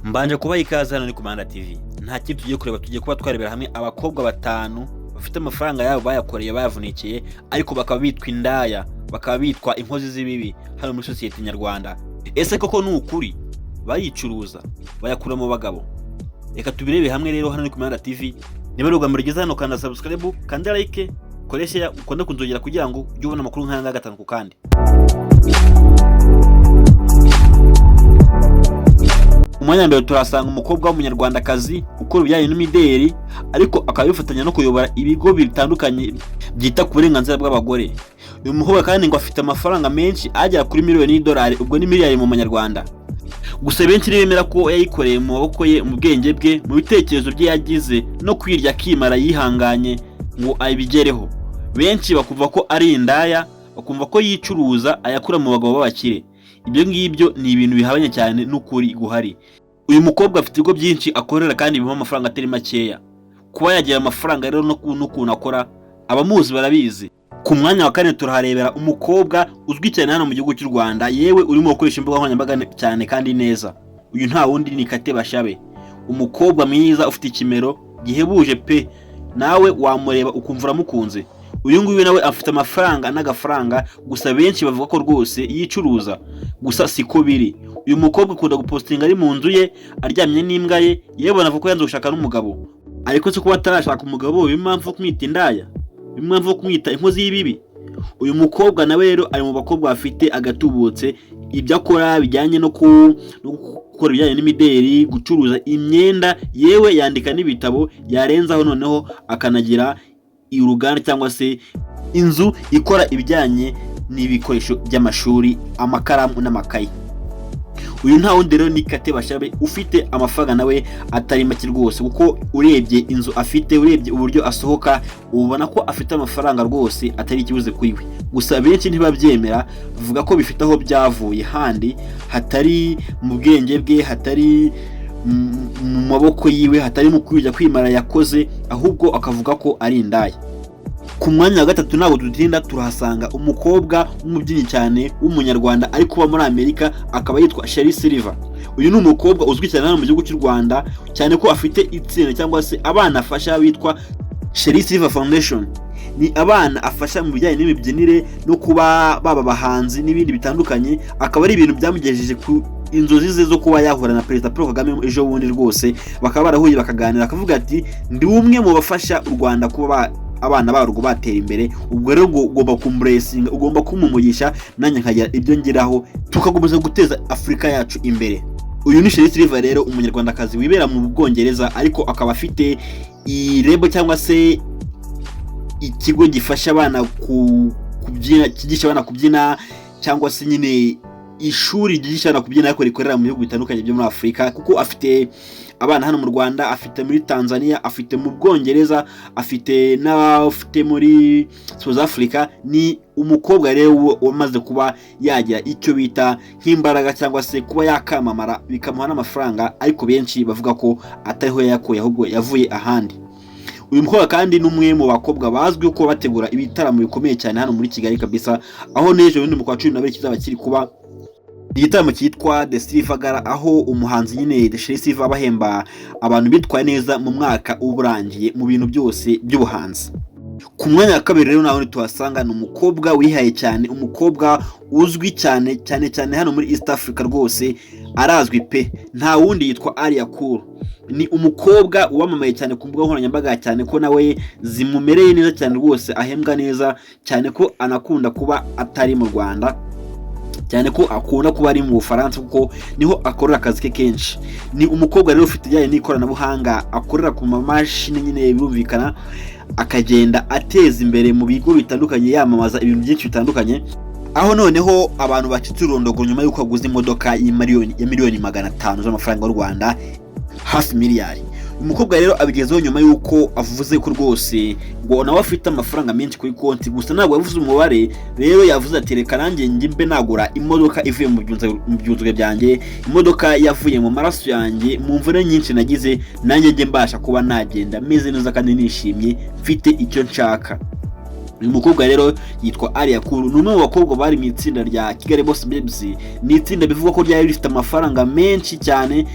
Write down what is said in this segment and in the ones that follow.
Mbanje kubaha ikaze hano ni Kumanda TV. Nta kintu tugiye kureba, tugiye kuba twarebera hamwe abakobwa batanu bafite amafaranga yabo bayakoreye bayavunikiye ariko bakaba bitwa indaya, bakaba bitwa inkozi z'ibibi hano muri society nyarwanda. Ese koko ni ukuri bayicuruza bayakura mu bagabo? Reka tubirebe hamwe rero hano ni Kumanda TV. Niba ruga murigeza hano kanda subscribe, kanda like, koresha ukonde kunzogera kugira ngo ujye ubona amakuru nk'aya gatanu ku kandi. Umwanya mbere turasanga umukobwa w'umunyarwandakazi ukora ibijyanye n'imideli ariko akaba yifatanya no kuyobora ibigo bitandukanye byita ku burenganzira bw'abagore. Uyu mukobwa kandi ngo afite amafaranga menshi agera kuri miliyoni y'idolari, ubwo ni miliyari mu manyarwanda. Gusa benshi bemera ko yayikoreye mu maboko ye, mu bwenge bwe, mu bitekerezo bye yagize no kwirya kimara yihanganye ngo abigereho. Benshi bakumva ko ari indaya, bakumva ko yicuruza ayakura mu bagabo b'abakire. Ibyo ngibyo ni ibintu bihabanye cyane n'ukuri guhari. Uyu mukobwa afite ibigo byinshi akorera kandi bimuha amafaranga atari makeya. Kuba yagira amafaranga rero n'ukuntu akora abamuzi barabizi. Ku mwanya wa kane turaharebera umukobwa uzwi cyane hano mu gihugu cy'u Rwanda, yewe urimo gukoresha imbuga nkoranyambaga cyane kandi neza. Uyu nta wundi ni Kate Bashabe, umukobwa mwiza ufite ikimero gihebuje pe, nawe wamureba ukumva uramukunze. Uyu nguyu nawe afite amafaranga n'agafaranga, gusa benshi bavuga ko rwose yicuruza, gusa siko biri. Uyu mukobwa akunda gupostinga ari mu nzu ye aryamye n'imbwa ye, yewe banavuga ko yanze gushaka n'umugabo. Ariko se kuba atarashaka umugabo b'impamvu kumwita indaya, b'impamvu kumwita inkozi y'ibibi? Uyu mukobwa nawe rero ari mu bakobwa bafite agatubutse. Ibyo akora bijyanye no gukora ibijyanye n'imideli, gucuruza imyenda, yewe yandika n'ibitabo, yarenzaho noneho akanagira uruganda cyangwa se inzu ikora ibijyanye n'ibikoresho by'amashuri, amakaramu n'amakayi. Uyu nta wundi rero ni Kate Bashabe ufite amafaranga nawe atari make rwose, kuko urebye inzu afite, urebye uburyo asohoka, ubona ko afite amafaranga rwose atari ikibuze kuri we. Gusa benshi ntibabyemera, bavuga ko bifite aho byavuye handi hatari mu bwenge bwe, hatari mu maboko yiwe, hatari mu kwirya kwimara yakoze, ahubwo akavuga ko ari indaya. Ku mwanya wa gatatu ntabwo dutinda turahasanga umukobwa w'umubyinnyi cyane w'umunyarwanda ariko kuba muri Amerika, akaba yitwa Sherry Silver. Uyu ni umukobwa uzwi cyane hano mu gihugu cy'u Rwanda, cyane ko afite itsinda cyangwa se abana afasha bitwa Sherry Silver Foundation. Ni abana afasha mu bijyanye n'imibyinire no kuba baba bahanzi n'ibindi bitandukanye. Akaba ari ibintu byamugejeje ku inzozi ze zo kuba yahura na Perezida Paul Kagame ejo bundi rwose, bakaba barahuye bakaganira, akavuga ati ndi umwe mu bafasha u Rwanda kuba abana barwo batera imbere. Ubwo rero ugomba kumburesinga, ugomba kumumugisha, nanjye nkagira ibyo ngiraho, tukakomeza guteza Afurika yacu imbere. Uyu ni Sherry Silver rero, umunyarwandakazi wibera mu Bwongereza ariko akaba afite irebo cyangwa se ikigo gifasha abana kubyina, kigisha abana kubyina, cyangwa se nyine ishuri ryigisha abana kubyina ariko rikorera mu bihugu bitandukanye byo muri Afurika, kuko afite abana hano mu Rwanda, afite muri Tanzania, afite mu Bwongereza, afite n'afite muri South Africa. Ni umukobwa rero wamaze kuba yagira icyo bita nk'imbaraga cyangwa se kuba yakamamara bikamuha n'amafaranga, ariko benshi bavuga ko atariho yayakuye ahubwo yavuye ahandi. Uyu mukobwa kandi ni umwe mu bakobwa bazwi ko bategura ibitaramo bikomeye cyane hano muri Kigali kabisa, aho n'ejo bundi mu kwa 12 kizaba kiri kuba igitaramo cyitwa The Silver Gala, aho umuhanzi nyine The Sherry Silver abahemba abantu bitwaye neza mu mwaka uburangiye mu bintu byose by'ubuhanzi. Ku mwanya wa kabiri rero naho tuhasanga ni umukobwa wihaye cyane, umukobwa uzwi cyane hano muri East Africa rwose, arazwi pe, nta wundi yitwa Alia Cool. Ni umukobwa wamamaye cyane ku mbuga nkoranyambaga, cyane ko nawe zimumereye neza cyane rwose, ahembwa neza cyane, ko anakunda kuba atari mu Rwanda, cyane ko akunda kuba ari mu Bufaransa kuko niho akorera akazi ke kenshi. Ni umukobwa rero ufite ijyanye n'ikoranabuhanga, akorera ku mamashini nyine birumvikana, akagenda ateza imbere mu bigo bitandukanye, yamamaza ibintu byinshi bitandukanye, aho noneho abantu bacitse urondogoro nyuma y'uko aguze imodoka ya miliyoni 500 z'amafaranga y'u Rwanda, hafi miliyari. Umukobwa rero abigezeho nyuma y'uko avuze ko rwose ngo nawe afite amafaranga menshi kuri konti, gusa ntabwo yavuze umubare. Rero yavuze ati reka nanjye njye nagura imodoka ivuye mu byunzwe byanjye, imodoka yavuye mu maraso yanjye, mu mvune nyinshi nagize, nanjye njye mbasha kuba nagenda meze neza kandi nishimye, mfite icyo nshaka. Uyu mukobwa rero yitwa Alia Cool, ni umwe mu bakobwa bari mu itsinda rya Kigali Boss Babes. Ni itsinda bivuga ko ryari rifite amafaranga menshi cyane,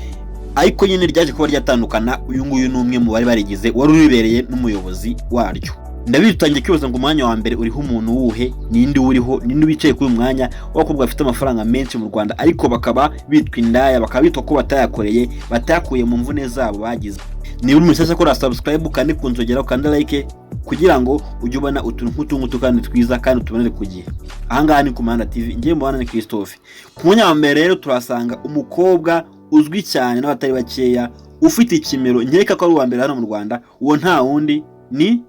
ariko nyine ryaje kuba ryatandukana. Uyu nguyu ni umwe mu bari barigize wari uribereye n'umuyobozi waryo. Ndabitangiye kwibaza ngo umwanya wa mbere uriho umuntu wuhe, ninde uriho, ninde wicaye kuri uyu mwanya w'abakobwa bafite amafaranga menshi mu Rwanda ariko bakaba bitwa indaya, bakaba bitwa ko batayakoreye, batayakuye mu mvune zabo bagize. Niba uri mushyashya kora subscribe kandi kunzogera kandi like kugira ngo ujye ubona utuntu nk'utungutu kandi twiza kandi tubonere ku gihe. Ahangaha ni ku Muhanda TV, ngiye mbona ni Christophe. Ku mwanya wa mbere rero turasanga umukobwa uzwi cyane n'abatari bakeya ufite ikimero, nkeka ko ari uwa mbere hano mu Rwanda. Uwo nta wundi ni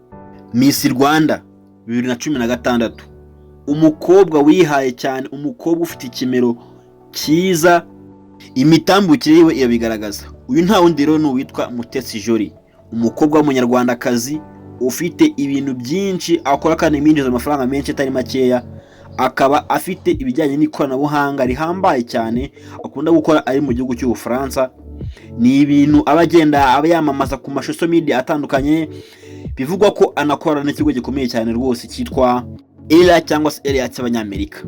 Miss Rwanda 2016. Umukobwa wihaye cyane, umukobwa ufite ikimero cyiza, imitambukire yiwe irabigaragaza. Uyu nta wundi rero ni uwitwa Mutesi Jolly, umukobwa w'umunyarwandakazi ufite ibintu byinshi akora kandi yinjiza amafaranga menshi atari makeya. Akaba afite ibijyanye n'ikoranabuhanga rihambaye cyane akunda gukora ari mu gihugu cy'u Bufaransa. Ni ibintu abagenda abayamamaza ku social media atandukanye. Bivugwa ko anakora n'ikigo gikomeye cyane rwose cyitwa Ela cyangwa se Ela cy'Abanyamerika.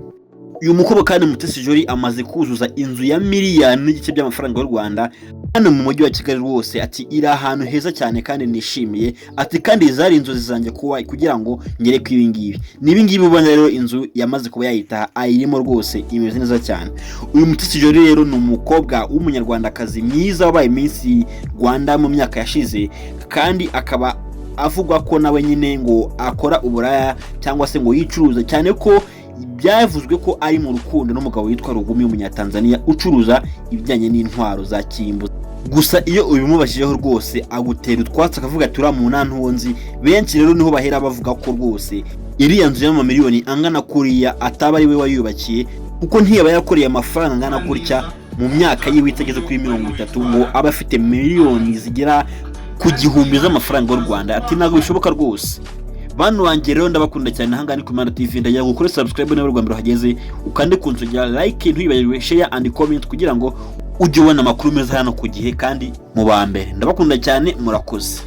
Uyu mukobwa kandi Mutesi Jolly amaze kuzuza inzu ya miliyoni n'igice by'amafaranga y'u Rwanda hano mu mujyi wa Kigali rwose. Ati iri ahantu heza cyane kandi nishimiye. Ati kandi zari inzozi zanjye kuba kugira ngo ngere ku ibingibi. N'ibingibi ubona rero inzu yamaze kuba yayitaha ayirimo rwose, imeze neza cyane. Uyu Mutesi Jolly rero ni umukobwa w'umunyarwandakazi mwiza wabaye Miss Rwanda mu myaka yashize, kandi akaba avugwa ko nawe nyine ngo akora uburaya cyangwa se ngo yicuruza cyane, ko byavuzwe ko ari mu rukundo n'umugabo witwa Rugumi w'Umunyatanzania ucuruza ibijyanye n'intwaro za kirimbuzi. Gusa iyo ubimubashijeho rwose agutera utwatsi akavuga ati uriya muntu ntuwo nzi. Benshi rero niho bahera bavuga ko rwose iriya nzu y'amamiliyoni angana kuriya ataba ari we wayubakiye, kuko ntiyaba yakoreye amafaranga angana gutya mu myaka yiwe itageze kuri 30 ngo aba afite miliyoni zigera ku 1000 z'amafaranga y'u Rwanda. Ati ntabwo bishoboka rwose. Bantu wanjye rero ndabakunda cyane. Ahangaha ni ku Muhanda TV, ndagira ngo ukore subscribe niba Rwanda ruhageze, ukande kunzogera like, ntwibagirwe share and comment kugira ngo ujye ubona amakuru meza hano ku gihe kandi mu ba mbere. Ndabakunda cyane, murakoze.